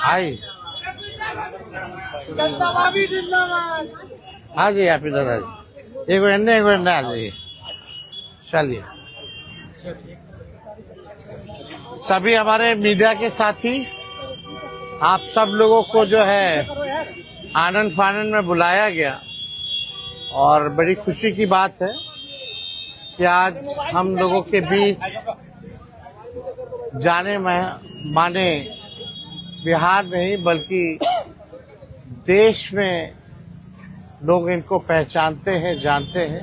आई हाँ जी आप इधर आ जाइए, एक आ जाइए। चलिए सभी हमारे मीडिया के साथी, आप सब लोगों को जो है आनंद फानंद में बुलाया गया और बड़ी खुशी की बात है कि आज हम लोगों के बीच जाने माने बिहार नहीं बल्कि देश में लोग इनको पहचानते हैं, जानते हैं।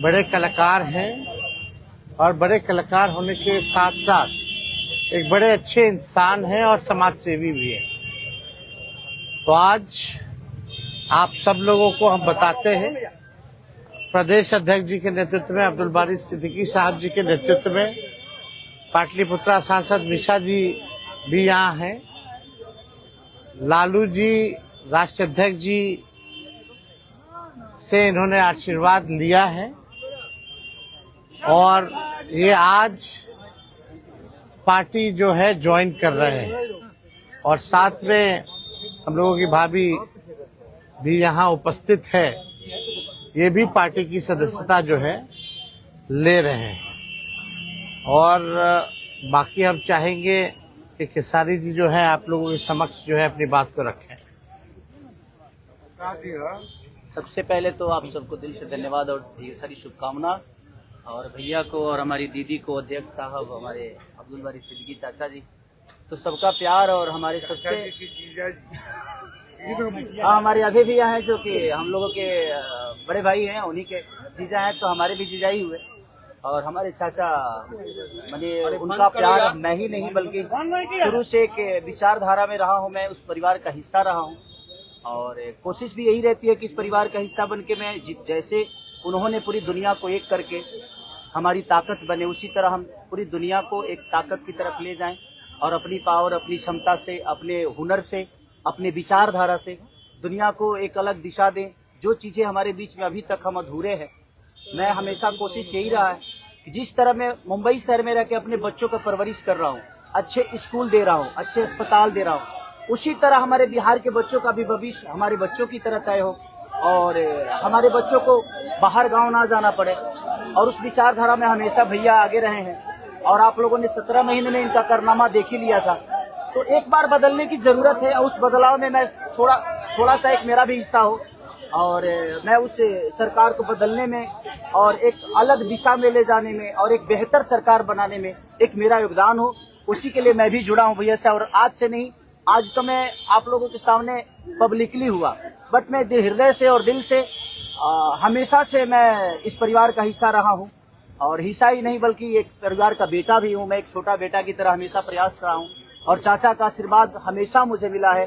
बड़े कलाकार हैं और बड़े कलाकार होने के साथ साथ एक बड़े अच्छे इंसान हैं और समाज सेवी भी हैं। तो आज आप सब लोगों को हम बताते हैं, प्रदेश अध्यक्ष जी के नेतृत्व में, अब्दुल बारी सिद्दीकी साहब जी के नेतृत्व में, पाटलिपुत्रा सांसद मिशा जी भी यहाँ हैं, लालू जी राष्ट्रीय अध्यक्ष जी से इन्होंने आशीर्वाद लिया है और ये आज पार्टी जो है ज्वाइन कर रहे हैं और साथ में हम लोगों की भाभी भी यहाँ उपस्थित है, ये भी पार्टी की सदस्यता जो है ले रहे हैं। और बाकी हम चाहेंगे कि खेसारी जी जो है आप लोगों के समक्ष जो है अपनी बात को रखें। सबसे पहले तो आप सबको दिल से धन्यवाद और ढेर सारी शुभकामना, और भैया को और हमारी दीदी को, अध्यक्ष साहब, हमारे अब्दुल बारी सिद्दीकी चाचा जी, तो सबका प्यार और हमारे सबसे हमारे अभी भी हैं जो कि हम लोगों के बड़े भाई हैं, उन्हीं के जीजा हैं, तो हमारे भी जीजा ही हुए। और हमारे चाचा मैंने उनका प्यार मैं ही नहीं बल्कि शुरू से एक विचारधारा में रहा हूँ, मैं उस परिवार का हिस्सा रहा हूँ और कोशिश भी यही रहती है कि इस परिवार का हिस्सा बन के मैं जैसे उन्होंने पूरी दुनिया को एक करके हमारी ताकत बने, उसी तरह हम पूरी दुनिया को एक ताकत की तरफ ले जाएं और अपनी पावर, अपनी क्षमता से, अपने हुनर से, अपने विचारधारा से दुनिया को एक अलग दिशा दें। जो चीज़ें हमारे बीच में अभी तक हम अधूरे हैं, मैं हमेशा कोशिश यही रहा है कि जिस तरह मैं मुंबई शहर में रह के अपने बच्चों का परवरिश कर रहा हूँ, अच्छे स्कूल दे रहा हूँ, अच्छे अस्पताल दे रहा हूँ, उसी तरह हमारे बिहार के बच्चों का भी भविष्य हमारे बच्चों की तरह तय हो और हमारे बच्चों को बाहर गांव ना जाना पड़े। और उस विचारधारा में हमेशा भैया आगे रहे हैं और आप लोगों ने 17 महीने में इनका कारनामा देख ही लिया था। तो एक बार बदलने की जरूरत है और उस बदलाव में मैं थोड़ा सा एक मेरा भी हिस्सा हो और मैं उस सरकार को बदलने में और एक अलग दिशा में ले जाने में और एक बेहतर सरकार बनाने में एक मेरा योगदान हो, उसी के लिए मैं भी जुड़ा हूँ भैया से। और आज से नहीं, आज तो मैं आप लोगों के सामने पब्लिकली हुआ, बट मैं हृदय से और दिल से हमेशा से मैं इस परिवार का हिस्सा रहा हूँ और हिस्सा ही नहीं बल्कि एक परिवार का बेटा भी हूँ। मैं एक छोटा बेटा की तरह हमेशा प्रयास रहा हूँ और चाचा का आशीर्वाद हमेशा मुझे मिला है,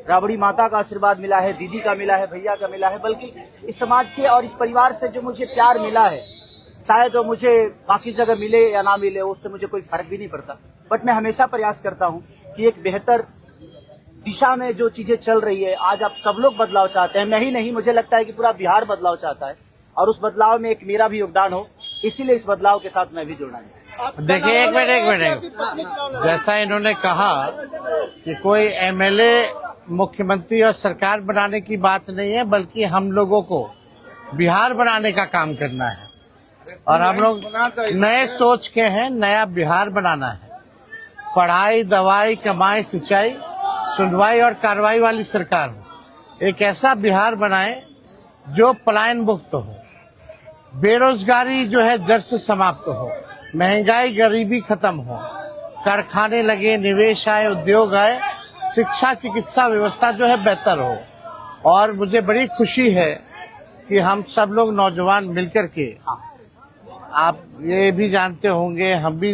राबड़ी माता का आशीर्वाद मिला है, दीदी का मिला है, भैया का मिला है, बल्कि इस समाज के और इस परिवार से जो मुझे प्यार मिला है, शायद वो मुझे बाकी जगह मिले या ना मिले उससे मुझे कोई फर्क भी नहीं पड़ता। बट मैं हमेशा प्रयास करता हूँ कि एक बेहतर दिशा में जो चीजें चल रही है, आज आप सब लोग बदलाव चाहते हैं, मैं ही नहीं, मुझे लगता है कि पूरा बिहार बदलाव चाहता है और उस बदलाव में एक मेरा भी योगदान हो, इसीलिए इस बदलाव के साथ मैं भी जुड़ा हूँ। देखिए एक मिनट, जैसा इन्होंने कहा कि कोई एमएलए मुख्यमंत्री और सरकार बनाने की बात नहीं है बल्कि हम लोगों को बिहार बनाने का काम करना है और हम लोग नए सोच के हैं, नया बिहार बनाना है। पढ़ाई, दवाई, कमाई, सिंचाई, सुनवाई और कार्रवाई वाली सरकार हो। एक ऐसा बिहार बनाए जो पलायन मुक्त हो, बेरोजगारी जो है जड़ से समाप्त हो, महंगाई गरीबी खत्म हो, कारखाने लगे, निवेश आए, उद्योग आए, शिक्षा चिकित्सा व्यवस्था जो है बेहतर हो। और मुझे बड़ी खुशी है कि हम सब लोग नौजवान मिलकर के, आप ये भी जानते होंगे, हम भी,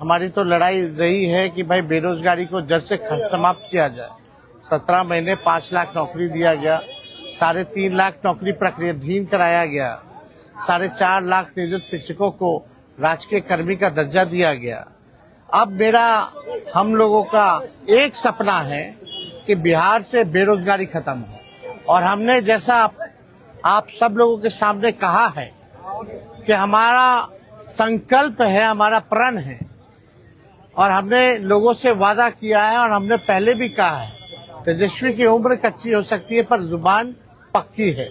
हमारी तो लड़ाई रही है कि भाई बेरोजगारी को जड़ से समाप्त किया जाए। 17 महीने 5 लाख नौकरी दिया गया, 3.5 लाख नौकरी प्रक्रियाधीन कराया गया, 4.5 लाख नियोजित शिक्षकों को राजकीय कर्मी का दर्जा दिया गया। अब मेरा, हम लोगों का एक सपना है कि बिहार से बेरोजगारी खत्म हो और हमने जैसा आप सब लोगों के सामने कहा है कि हमारा संकल्प है, हमारा प्रण है और हमने लोगों से वादा किया है और हमने पहले भी कहा है, तेजस्वी की उम्र कच्ची हो सकती है पर जुबान पक्की है।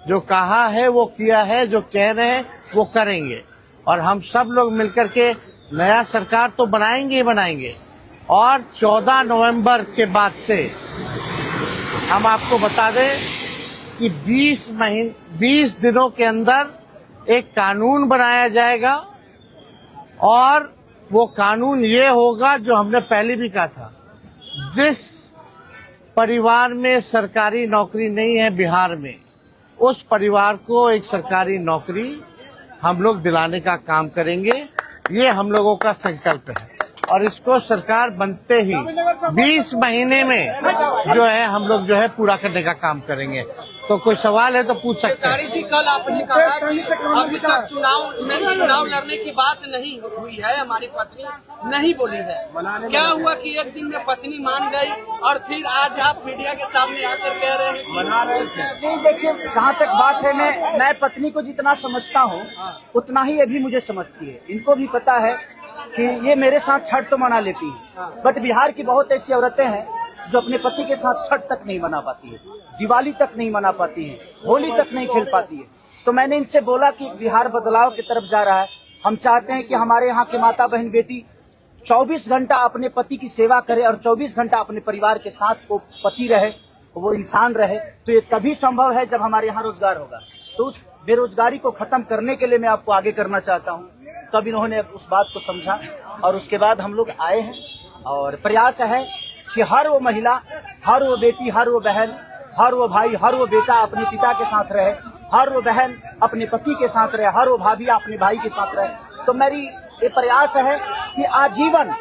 जो कहा है वो किया है, जो कह रहे हैं वो करेंगे और हम सब लोग मिलकर के नया सरकार तो बनाएंगे ही बनाएंगे। और 14 नवंबर के बाद से हम आपको बता दें कि 20 दिनों के अंदर एक कानून बनाया जाएगा और वो कानून ये होगा जो हमने पहले भी कहा था, जिस परिवार में सरकारी नौकरी नहीं है बिहार में, उस परिवार को एक सरकारी नौकरी हम लोग दिलाने का काम करेंगे। ये हम लोगों का संकल्प है और इसको सरकार बनते ही 20 महीने में जो है हम लोग जो है पूरा करने का काम करेंगे। तो कोई सवाल है तो पूछ सकते हैं। जी, कल आपने कहा कि अभी तक चुनाव लड़ने की बात नहीं हुई है, हमारी पत्नी नहीं बोली है। क्या हुआ कि एक दिन में पत्नी मान गई और फिर आज आप मीडिया के सामने आकर कह रहे हैं मना रहे थे? नहीं, देखिए जहाँ तक बात है, मैं पत्नी को जितना समझता हूँ उतना ही ये भी मुझे समझती है। इनको भी पता है कि ये मेरे साथ छठ तो मना लेती है, बट बिहार की बहुत ऐसी औरतें हैं जो अपने पति के साथ छठ तक नहीं मना पाती है, दिवाली तक नहीं मना पाती है, होली तक नहीं खेल पाती है। तो मैंने इनसे बोला कि बिहार बदलाव की तरफ जा रहा है। हम चाहते हैं कि हमारे यहाँ के माता बहन बेटी 24 घंटा अपने पति की सेवा करे और 24 घंटा अपने परिवार के साथ वो पति रहे, वो इंसान रहे। तो ये तभी संभव है जब हमारे यहाँ रोजगार होगा। तो उस बेरोजगारी को खत्म करने के लिए मैं आपको आगे करना चाहता हूँ। तब इन्होंने उस बात को समझा और उसके बाद हम लोग आए हैं और प्रयास है कि हर वो महिला, हर वो बेटी, हर वो बहन, हर वो भाई, हर वो बेटा अपने पिता के साथ रहे, हर वो बहन अपने पति के साथ रहे, हर वो भाभी अपने भाई के साथ रहे। तो मेरी ये प्रयास है कि आजीवन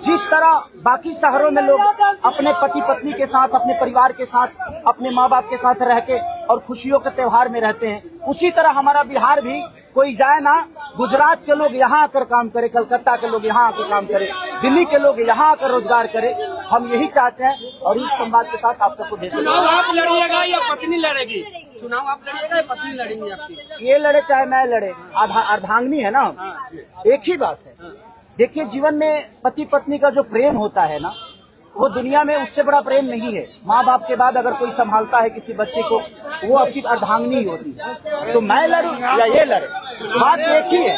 जिस तरह बाकी शहरों में लोग अपने पति पत्नी के साथ, अपने परिवार के साथ, अपने माँ बाप के साथ रह के और खुशियों के त्योहार में रहते हैं, उसी तरह हमारा बिहार भी कोई जाए ना, गुजरात के लोग यहाँ आकर काम करे, कलकत्ता के लोग यहाँ आकर काम करे, दिल्ली के लोग यहाँ आकर रोजगार करे। हम यही चाहते हैं और इस संवाद के साथ आप सबको भेज। चुनाव आप लड़िएगा या पत्नी लड़ेगी? चुनाव आप लड़िएगा या पत्नी लड़ेंगी आपकी? ये लड़े चाहे मैं लड़े, अर्धांगिनी है ना, एक ही बात है। देखिए, जीवन में पति पत्नी का जो प्रेम होता है ना, वो दुनिया में उससे बड़ा प्रेम नहीं है। माँ बाप के बाद अगर कोई संभालता है किसी बच्चे को, वो आपकी अर्धांगिनी ही होती है। तो मैं लड़ूं या ये लड़े, बात एक ही है।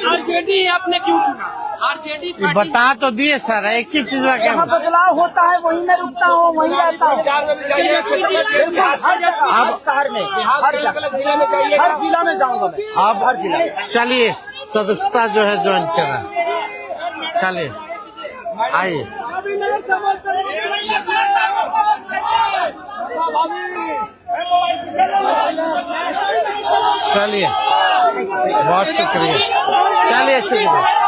आरजेडी आपने क्यों चुना? आरजेडी बता तो दिए सर, एक ही चीज में जहाँ बदलाव होता है वहीं मैं रुकता हूँ, वहीं रहता हूँ। अब शहर में हर जिला में जाऊंगा मैं। आप हर जिला। चलिए, सदस्यता जो है ज्वाइन करा, चलिए आइए। चलिए, बहुत शुक्रिया, चलिए शुक्रिया।